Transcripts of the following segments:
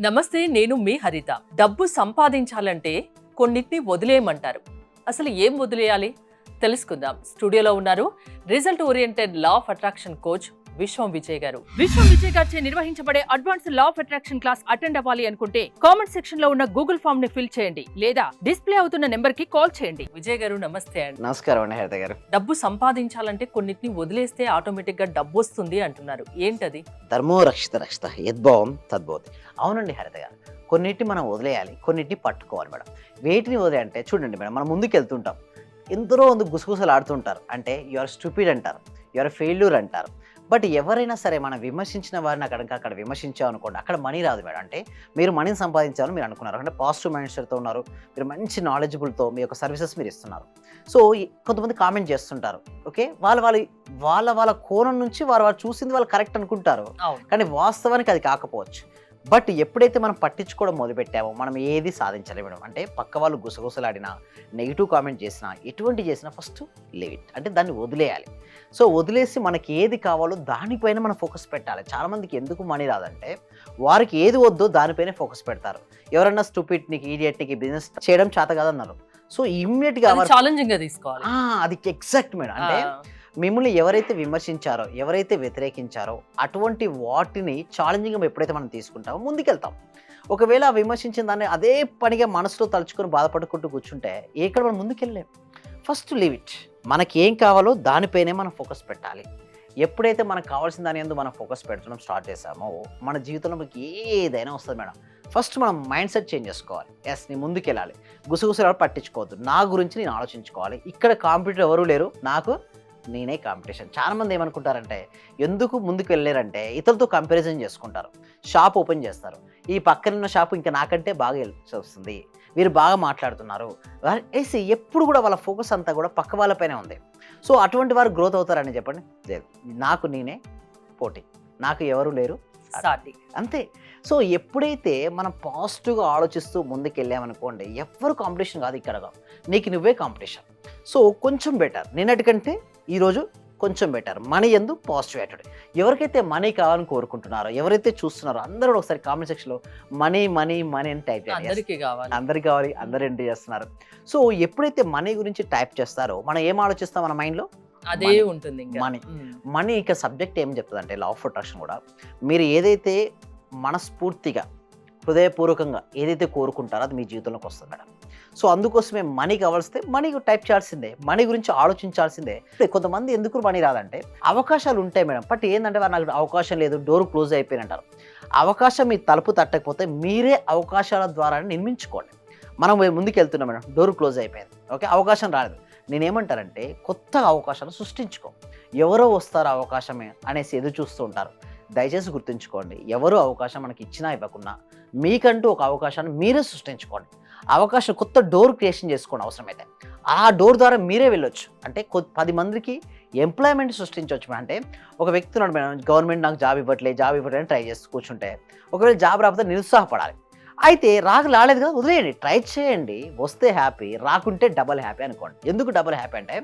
నమస్తే, నేను మీ హరిత. డబ్బు సంపాదించాలంటే కొన్నిటిని వదిలేయమంటారు. అసలు ఏం వదిలేయాలి తెలుసుకుందాం. స్టూడియోలో ఉన్నారు result oriented law of attraction coach విశ్వం విజయ్ గారు. విశ్వం విజయ్ గారిచే నిర్వహించబడే advance law of attraction class attend అవ్వాలి అనుకుంటే కామెంట్ సెక్షన్ లో ఉన్న గూగుల్ ఫామ్ ని ఫిల్ చేయండి లేదా డిస్ప్లే అవుతున్న నెంబర్ కి కాల్ చేయండి. విజయ్ గారు నమస్తే అండి. నమస్కారం అండి హరిత గారు. డబ్బు సంపాదించాలంటే కొన్నిటిని వదిలేస్తే ఆటోమేటిక్ గా డబ్బు వస్తుంది అంటున్నారు. ఏంటది? ధర్మో రక్షిత రక్షిత యద్భావం తద్భవతి. అవునండి హరిత గారు, కొన్నిటిని మనం వదిలేయాలి, కొన్నిటిని పట్టుకోవాలి మేడం. వేటిని వదిలేయంటే చూడండి మేడం, మనం ముందుకు వెళ్తుంటాం, ఎందరో ముందు గుసగుసలు ఆడుతుంటారు. అంటే యు ఆర్ స్టూపిడ్ అంటారు, యు ఆర్ ఫెయిల్యూర్ అంటారు. బట్ ఎవరైనా సరే మనం విమర్శించిన వారిని అక్కడ విమర్శించాం అనుకోండి, అక్కడ మనీ రాదు మేడం. అంటే మీరు మనీని సంపాదించాలని మీరు అనుకున్నారు, అంటే పాజిటివ్ మైండ్ సెట్తో ఉన్నారు, మీరు మంచి నాలెడ్జబుల్తో మీ యొక్క సర్వీసెస్ మీరు ఇస్తున్నారు. సో కొంతమంది కామెంట్ చేస్తుంటారు, ఓకే, వాళ్ళ కోణం నుంచి వారు చూసింది వాళ్ళు కరెక్ట్ అనుకుంటారు, కానీ వాస్తవానికి అది కాకపోవచ్చు. బట్ ఎప్పుడైతే మనం పట్టించుకోవడం మొదలుపెట్టామో మనం ఏది సాధించలేము మేడం. అంటే పక్క వాళ్ళు గుసగుసలాడినా, నెగిటివ్ కామెంట్ చేసినా, ఎటువంటి చేసినా ఫస్ట్ లీవ్ ఇట్, అంటే దాన్ని వదిలేయాలి. సో వదిలేసి మనకి ఏది కావాలో దానిపైన మనం ఫోకస్ పెట్టాలి. చాలామందికి ఎందుకు మనీ రాదంటే వారికి ఏది వద్దో దానిపైనే ఫోకస్ పెడతారు. ఎవరన్నా స్టూపిడ్నికి, ఈడియట్కి బిజినెస్ చేయడం చేత కాదన్నారు, సో ఇమ్మీడియట్గా ఛాలెంజింగ్ గా తీసుకోవాలి. అది ఎగ్జాక్ట్ మేడం. అంటే మిమ్మల్ని ఎవరైతే విమర్శించారో, ఎవరైతే వ్యతిరేకించారో అటువంటి వాటిని ఛాలెంజింగ్గా ఎప్పుడైతే మనం తీసుకుంటామో ముందుకెళ్తాం. ఒకవేళ ఆ విమర్శించిన దాన్ని అదే పనిగా మనసులో తలుచుకొని బాధపడుకుంటూ కూర్చుంటే ఎక్కడ మనం ముందుకెళ్ళలేం. First leave it. మనకి ఏం కావాలో దానిపైనే మనం ఫోకస్ పెట్టాలి. ఎప్పుడైతే మనకు కావాల్సిన దాని యందు మనం ఫోకస్ పెట్టడం స్టార్ట్ చేసామో మన జీవితంలో మనకి ఏదైనా వస్తుంది మేడం. ఫస్ట్ మనం మైండ్ సెట్ చేంజ్ చేసుకోవాలి. నేను ముందుకెళ్ళాలి, గుసగుసలు పట్టించుకోవద్దు, నా గురించి నేను ఆలోచించుకోవాలి. ఇక్కడ కాంపిటీటర్ ఎవరూ లేరు, నాకు నేనే కాంపిటీషన్. చాలామంది ఏమనుకుంటారంటే ఎందుకు ముందుకు వెళ్ళారంటే ఇతరులతో కంపారిజన్ చేసుకుంటారు. షాప్ ఓపెన్ చేస్తారు, ఈ పక్కనున్న షాపు ఇంకా నాకంటే బాగా వస్తుంది, వీరు బాగా మాట్లాడుతున్నారు వేసి ఎప్పుడు కూడా వాళ్ళ ఫోకస్ అంతా కూడా పక్క వాళ్ళపైనే ఉంది. సో అటువంటి వారు గ్రోత్ అవుతారని చెప్పండి? లేదు, నాకు నేనే పోటీ, నాకు ఎవరు లేరు సాటి, అంతే. సో ఎప్పుడైతే మనం పాజిటివ్గా ఆలోచిస్తూ ముందుకు వెళ్ళామనుకోండి, ఎవరు కాంపిటీషన్ కాదు, ఇక్కడ నీకు నువ్వే కాంపిటీషన్. సో కొంచెం బెటర్, నిన్నటికంటే ఈరోజు కొంచెం బెటర్. మనీ ఎందు పాజిటివ్ యాటిట్యూడ్. ఎవరికైతే మనీ కావాలని కోరుకుంటున్నారో, ఎవరైతే చూస్తున్నారో అందరూ ఒకసారి కామెంట్ సెక్షన్లో మనీ మనీ మనీ అని టైప్ చేయాలి. అందరికీ కావాలి, అందరూ ఎంటర్ చేస్తున్నారు. సో ఎప్పుడైతే మనీ గురించి టైప్ చేస్తారో మనం ఏం ఆలోచిస్తాం మన మైండ్లో? అదే ఉంటుంది. మనీ ఇక సబ్జెక్ట్ ఏం చెప్తుంది అంటే లా ఆఫ్ అట్రాక్షన్ కూడా, మీరు ఏదైతే మనస్ఫూర్తిగా హృదయపూర్వకంగా ఏదైతే కోరుకుంటారో అది మీ జీవితంలోకి వస్తుంది మేడం. సో అందుకోసమే మనీ కావాల్సిందే, మనీ టైప్ చేయాల్సిందే, మనీ గురించి ఆలోచించాల్సిందే. కొంతమంది ఎందుకు మనీ రాదంటే అవకాశాలు ఉంటాయి మేడం, బట్ ఏంటంటే నాకు అవకాశం లేదు, డోర్ క్లోజ్ అయిపోయినంటారు. అవకాశం మీ తలుపు తట్టకపోతే మీరే అవకాశాల ద్వారా నిర్మించుకోండి. మనం ముందుకు వెళ్తున్నాం మేడం, డోర్ క్లోజ్ అయిపోయింది, ఓకే, అవకాశం రాలేదు. నేనేమంటారంటే కొత్త అవకాశాలు సృష్టించుకో. ఎవరో వస్తారు అవకాశమే అనేసి ఎదురు చూస్తూ ఉంటారు. దయచేసి గుర్తుంచుకోండి, ఎవరు అవకాశం మనకి ఇచ్చినా ఇవ్వకున్నా మీకంటూ ఒక అవకాశాన్ని మీరే సృష్టించుకోండి. అవకాశం కొత్త డోర్ క్రియేషన్ చేసుకోండి. అవసరమైతే ఆ డోర్ ద్వారా మీరే వెళ్ళొచ్చు. అంటే 10 మందికి ఎంప్లాయ్మెంట్ సృష్టించవచ్చు. అంటే ఒక వ్యక్తి ఉన్నాడు మేడం, గవర్నమెంట్ నాకు జాబ్ ఇవ్వట్లేదు అని ట్రై చేస్తూ కూర్చుంటే ఒకవేళ జాబ్ రాకపోతే నిరుత్సాహపడాలి. అయితే రాలేదు కదా, వదిలేయండి, ట్రై చేయండి, వస్తే హ్యాపీ, రాకుంటే డబల్ హ్యాపీ అనుకోండి. ఎందుకు డబల్ హ్యాపీ అంటే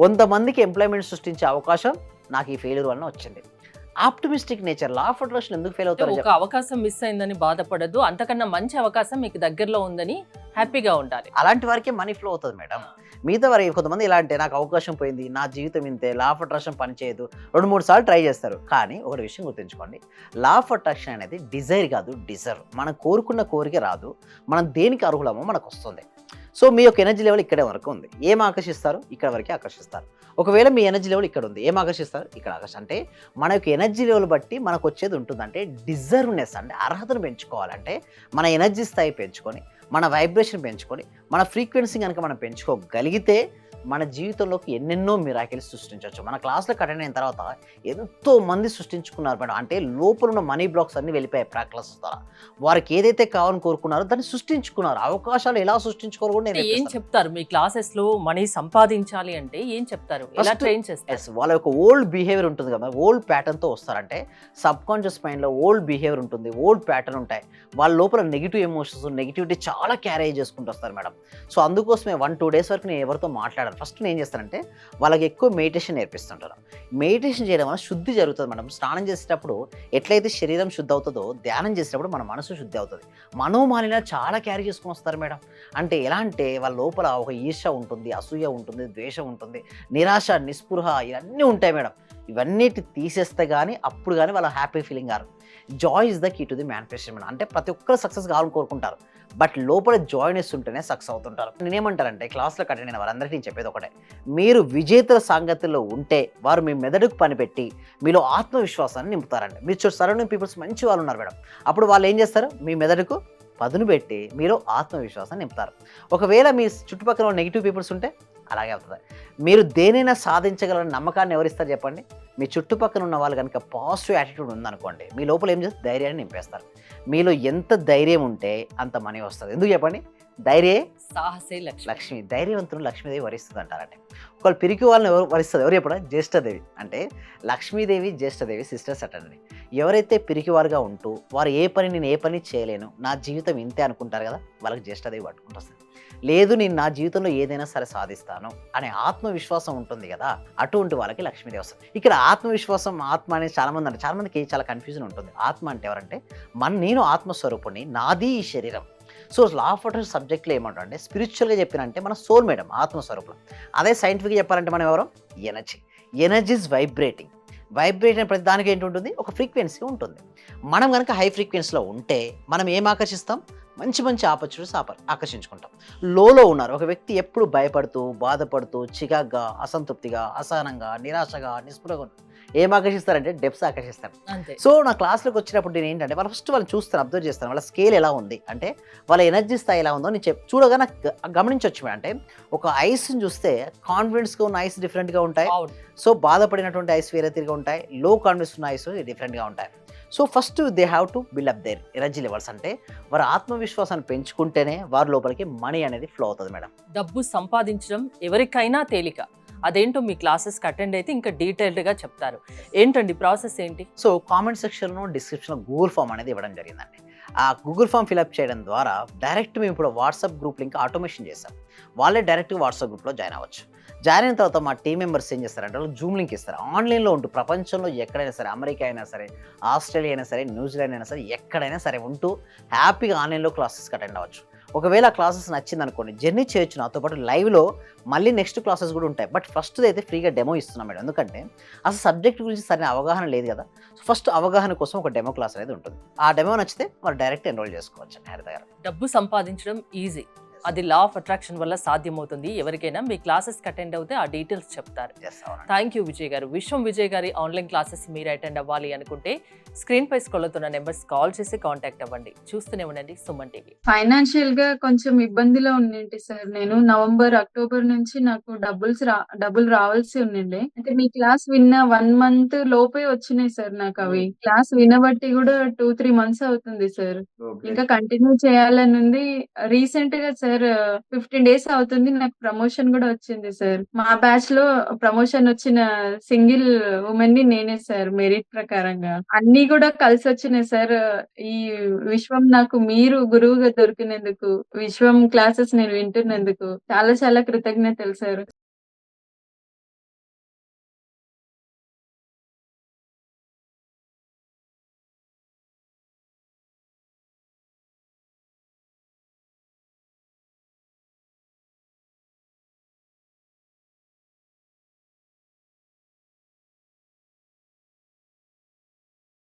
100 మందికి ఎంప్లాయ్మెంట్ సృష్టించే అవకాశం నాకు ఈ ఫెయిల్యూర్ వలన వచ్చింది. Optimistic nature. Law of attraction ఎందుకు ఫెయిల్ అవుతారు? ఒక అవకాశం మిస్ అయిందని బాధపడద్దు, అంతకన్నా మంచి అవకాశం మీకు దగ్గరలో ఉందని హ్యాపీగా ఉండాలి. అలాంటి వారికి మనీ ఫ్లో అవుతుంది మేడం. మిగతా వారి కొంతమంది ఎలా అంటే నాకు అవకాశం పోయింది, నా జీవితం ఇంతే, లా ఆఫ్ అట్రాక్షన్ పనిచేయదు, 2-3 సార్లు ట్రై చేస్తారు. కానీ ఒక విషయం గుర్తుంచుకోండి, లా ఆఫ్ అట్రాక్షన్ అనేది డిజైర్ కాదు, డిజర్వ్. మనం కోరుకున్న కోరిక రాదు, మనం దేనికి అర్హులమో మనకు వస్తుంది. సో మీ యొక్క ఎనర్జీ లెవెల్ ఇక్కడే వరకు ఉంది, ఏం ఆకర్షిస్తారు? ఇక్కడ వరకే ఆకర్షిస్తారు. ఒకవేళ మీ ఎనర్జీ లెవెల్ ఇక్కడ ఉంది, ఏం ఆకర్షిస్తారు? ఇక్కడ ఆకర్షిస్తారు. అంటే మన యొక్క ఎనర్జీ లెవెల్ బట్టి మనకు వచ్చేది ఉంటుంది. అంటే డిజర్వ్నెస్, అంటే అర్హతను పెంచుకోవాలంటే మన ఎనర్జీ స్థాయి పెంచుకొని, మన వైబ్రేషన్ పెంచుకొని, మన ఫ్రీక్వెన్సీ కనుక మనం పెంచుకోగలిగితే మన జీవితంలోకి ఎన్నెన్నో మిరాకిల్స్ సృష్టించవచ్చు. మన క్లాస్లో అటెండ్ అయిన తర్వాత ఎంతో మంది సృష్టించుకున్నారు మేడం. అంటే లోపల ఉన్న మనీ బ్లాక్స్ అన్నీ వెళ్ళిపోయాయి ప్రాక్టీస్ ద్వారా. వారికి ఏదైతే కావాలని కోరుకున్నారో దాన్ని సృష్టించుకున్నారు. అవకాశాలు ఎలా సృష్టించుకోరు కూడా నేను ఏం చెప్తారు మీ క్లాసెస్ లో? మనీ సంపాదించాలి అంటే ఏం చెప్తారు, ఎలా ట్రైన్ చేస్తారు? వాళ్ళ యొక్క ఓల్డ్ బిహేవియర్ ఉంటుంది కదా, ఓల్డ్ ప్యాటర్న్తో వస్తారంటే సబ్ కాన్షియస్ మైండ్లో ఓల్డ్ బిహేవియర్ ఉంటుంది, ఓల్డ్ ప్యాటర్న్ ఉంటాయి. వాళ్ళ లోపల నెగిటివ్ ఎమోషన్స్, నెగిటివిటీ చాలా క్యారీ చేసుకుంటూ వస్తారు మేడం. సో అందుకోసమే 1-2 డేస్ వరకు నేను ఎవరితో మాట్లాడాను. ఫస్ట్ నేను ఏం చేస్తానంటే వాళ్ళకి ఎక్కువ మెడిటేషన్ నేర్పిస్తుంటాను. మెడిటేషన్ చేయడం వల్ల శుద్ధి జరుగుతుంది మేడం. స్నానం చేసేటప్పుడు ఎట్లయితే శరీరం శుద్ధి అవుతుందో, ధ్యానం చేసేటప్పుడు మన మనసు శుద్ధి అవుతుంది. మనోమాలిన్యాలు చాలా క్యారీ చేసుకొని వస్తారు మేడం. అంటే ఎలా అంటే వాళ్ళ లోపల ఒక ఈర్ష్య ఉంటుంది, అసూయ ఉంటుంది, ద్వేషం ఉంటుంది, నిరాశ, నిస్పృహ ఇవన్నీ ఉంటాయి మేడం. ఇవన్నిటి తీసేస్తే గానీ అప్పుడు గానీ వాళ్ళ హ్యాపీ ఫీలింగ్ గారు. Joy is the key to the manifestation madam. అంటే ప్రతి ఒక్కరు సక్సెస్ కావాలని కోరుకుంటారు. బట్ లోపల జాయ్‌నెస్ ఉంటేనే సక్సెస్ అవుతుంటారు. నేనేమంటానంటే క్లాస్‌లోకి అటెండ్ అయిన వారందరికీ నేను చెప్పేది ఒకటే. మీరు విజేతల సాంగత్యంలో ఉంటే వారు మీ మెదడుకు పనిపెట్టి మీలో ఆత్మవిశ్వాసాన్ని నింపుతారండి. మీరు సరౌండింగ్ పీపుల్స్ మంచి వాళ్ళు ఉన్నారు మేడం. అప్పుడు వాళ్ళు ఏం చేస్తారు? మీ మెదడుకు పదును పెట్టి మీలో ఆత్మవిశ్వాసాన్ని నింపుతారు. ఒకవేళ మీ చుట్టుపక్కల నెగెటివ్ పీపుల్స్ ఉంటే అలాగే అవుతది. మీరు దేనైనా సాధించగలరని నమ్మకాన్ని ఎవరిస్తారు చెప్పండి? మీ చుట్టుపక్కల ఉన్న వాళ్ళు గనుక పాజిటివ్ యాటిట్యూడ్ ఉందనుకోండి, మీ లోపల ఏం చేస్తారు? ధైర్యాన్ని నింపేస్తారు. మీలో ఎంత ధైర్యం ఉంటే అంత మనీ వస్తది. ఎందుకు చెప్పండి? ధైర్యే సాహసే లక్ష్మి. లక్ష్మి. ధైర్యవంతులను లక్ష్మీదేవి వరిస్తుందంటారండి. ఒకళ్ళు పిరికి వాళ్ళని ఎవరు వరిస్తది? ఎవరు చెప్పండి? జ్యేష్ఠదేవి. అంటే లక్ష్మీదేవి, జ్యేష్ఠదేవి సిస్టర్స్ అటండి. ఎవరైతే పిరికివారుగా ఉంటూ వారు నేను ఏ పని చేయలేను, నా జీవితం ఇంతే అనుకుంటారు కదా, వాళ్ళకి జ్యేష్ఠదేవి పట్టుకుంటొస్తది. లేదు నేను నా జీవితంలో ఏదైనా సరే సాధిస్తాను అనే ఆత్మవిశ్వాసం ఉంటుంది కదా, అటువంటి వాళ్ళకి లక్ష్మీదేవి వస్తది. ఇక్కడ ఆత్మవిశ్వాసం, ఆత్మ అనేది చాలామంది అంటారు. చాలామందికి చాలా కన్ఫ్యూజన్ ఉంటుంది. ఆత్మ అంటే ఎవరంటే నేను ఆత్మస్వరూపుడిని, నాది ఈ శరీరం. సో లా ఆఫ్ అట్రాక్షన్ సబ్జెక్ట్లో ఏమంటారంటే స్పిరిచువల్‌గా చెప్పినంటే మన సోల్ మేడం, ఆత్మస్వరూపులం. అదే సైంటిఫిక్‌గా చెప్పాలంటే మనం ఎవరం? Energy. Energy is vibrating. Vibrate అనే ప్రతి దానికి ఏంటుంటుంది? ఒక ఫ్రీక్వెన్సీ ఉంటుంది. మనం గనక హై ఫ్రీక్వెన్సీలో ఉంటే మనం ఏం ఆకర్షిస్తాం? మంచి మంచి ఆపర్చునిటీస్ ఆకర్షించుకుంటాం. లోలో ఉన్నారు ఒక వ్యక్తి ఎప్పుడు భయపడుతూ, బాధపడుతూ, చికాగ్గా, అసంతృప్తిగా, అసహనంగా, నిరాశగా, నిస్పృహగా ఏం ఆకర్షిస్తారంటే డెప్స్ ఆకర్షిస్తారు. అంతే. సో నా క్లాస్‌లోకి వచ్చినప్పుడు నేనేంటంటే ఫస్ట్ వాళ్ళని చూస్తాను, అబ్జర్వ్ చేస్తాను. వాళ్ళ స్కేల్ ఎలా ఉంది? అంటే వాళ్ళ ఎనర్జీ స్థాయి ఎలా ఉందో నేను చూడగా నాకు గమనించొచ్చు మేడం. అంటే ఒక ఐస్‌ని చూస్తే కాన్ఫిడెన్స్‌గా ఉన్న ఐస్ డిఫరెంట్‌గా ఉంటాయి. అవును. సో బాధపడినటువంటి ఐస్ వేరే తీరుగా ఉంటాయి. లో కాన్ఫిడెన్స్ ఉన్న ఐస్ డిఫరెంట్‌గా ఉంటాయి. So first they have to build up there energy levels. అంటే వారి ఆత్మవిశ్వాసాన్ని పెంచుకుంటేనే వారి లోపలికి మనీ అనేది ఫ్లో అవుతుంది మేడం. డబ్బు సంపాదించడం ఎవరికైనా తేలిక. అదేంటో మీ క్లాసెస్‌కి అటెండ్ అయితే ఇంకా డీటెయిల్డ్‌గా చెప్తారు. ఏంటండి ప్రాసెస్ ఏంటి? సో కామెంట్ సెక్షన్‌లో, డిస్క్రిప్షన్‌లో గూగుల్ ఫామ్ అనేది ఇవ్వడం జరిగిందండి. ఆ గూగుల్ ఫామ్ ఫిలప్ చేయడం ద్వారా డైరెక్ట్ మేము ఇప్పుడు వాట్సాప్ గ్రూప్ లింక్ ఆటోమేషన్ చేసాం. వాళ్ళే డైరెక్ట్‌గా వాట్సాప్ గ్రూప్‌లో జాయిన్ అవ్వచ్చు. జాయిన్ అయిన తర్వాత మా టీమ్ మెంబర్స్ ఏం చేస్తారంటే వాళ్ళు జూమ్ లింక్ ఇస్తారు. ఆన్‌లైన్‌లో ఉంటూ ప్రపంచంలో ఎక్కడైనా సరే, అమెరికా అయినా సరే, ఆస్ట్రేలియా అయినా సరే, న్యూజిలాండ్ అయినా సరే, ఎక్కడైనా సరే ఉంటూ హ్యాపీగా ఆన్‌లైన్‌లో క్లాసెస్‌కి అటెండ్ అవ్వచ్చు. ఒకవేళ ఆ క్లాసెస్ నచ్చిందనుకోండి, జర్నీ చేయొచ్చు నాతో పాటు లైవ్‌లో. మళ్ళీ నెక్స్ట్ క్లాసెస్ కూడా ఉంటాయి. బట్ ఫస్ట్‌దైతే ఫ్రీగా డెమో ఇస్తున్నాం మేడం. ఎందుకంటే అసలు సబ్జెక్ట్ గురించి సరైన అవగాహన లేదు కదా. ఫస్ట్ అవగాహన కోసం ఒక డెమో క్లాస్ అనేది ఉంటుంది. ఆ డెమో నచ్చితే వాళ్ళు డైరెక్ట్ ఎన్రోల్ చేసుకోవచ్చండి హరిత గారు. డబ్బు సంపాదించడం ఈజీ. అది లా ఆఫ్ అట్రాక్షన్ వల్ల సాధ్యమవుతుంది. ఎవరికైనా మీ క్లాసెస్‌కి అటెండ్ అవుతే ఆ డీటెయిల్స్ చెప్తారు. Yes, అవునండి. థ్యాంక్ యూ విజయ్ గారు. విశ్వం విజయ్ గారి ఆన్లైన్ క్లాసెస్ మీరు అటెండ్ అవ్వాలి అనుకుంటే స్క్రీన్ పై స్క్రోల్ అవుతున్న నెంబర్స్ కాల్ చేసి కాంటాక్ట్ అవ్వండి. చూస్తూనే ఉండండి సుమన్ టీవీ. ఫైనాన్షియల్ గా కొంచెం ఇబ్బందిలో ఉన్నింటి సార్. నేను నవంబర్, అక్టోబర్ నుంచి నాకు డబ్బులు రావాల్సి ఉండిండే. అంటే మీ క్లాస్ విన్న 1 మంత్ లోపే వచ్చినాయి సార్ నాకవి. క్లాస్ వినబట్టి కూడా 2, 3 మంత్స్ అవుతుంది సార్. ఇంకా కంటిన్యూ చేయాలని ఉంది. రీసెంట్ గా సార్ 15 డేస్ అవుతుంది. నాకు ప్రమోషన్ కూడా వచ్చింది సార్. మా బ్యాచ్ లో ప్రమోషన్ వచ్చిన సింగిల్ ఉమెన్ ని నేనే సార్, మెరిట్ ప్రకారంగా. అన్ని కూడా కలిసి వచ్చినాయి సార్. ఈ విశ్వం నాకు మీరు గురువుగా దొరికినందుకు, విశ్వం క్లాసెస్ నేను వింటున్నందుకు చాలా చాలా కృతజ్ఞతలు సార్.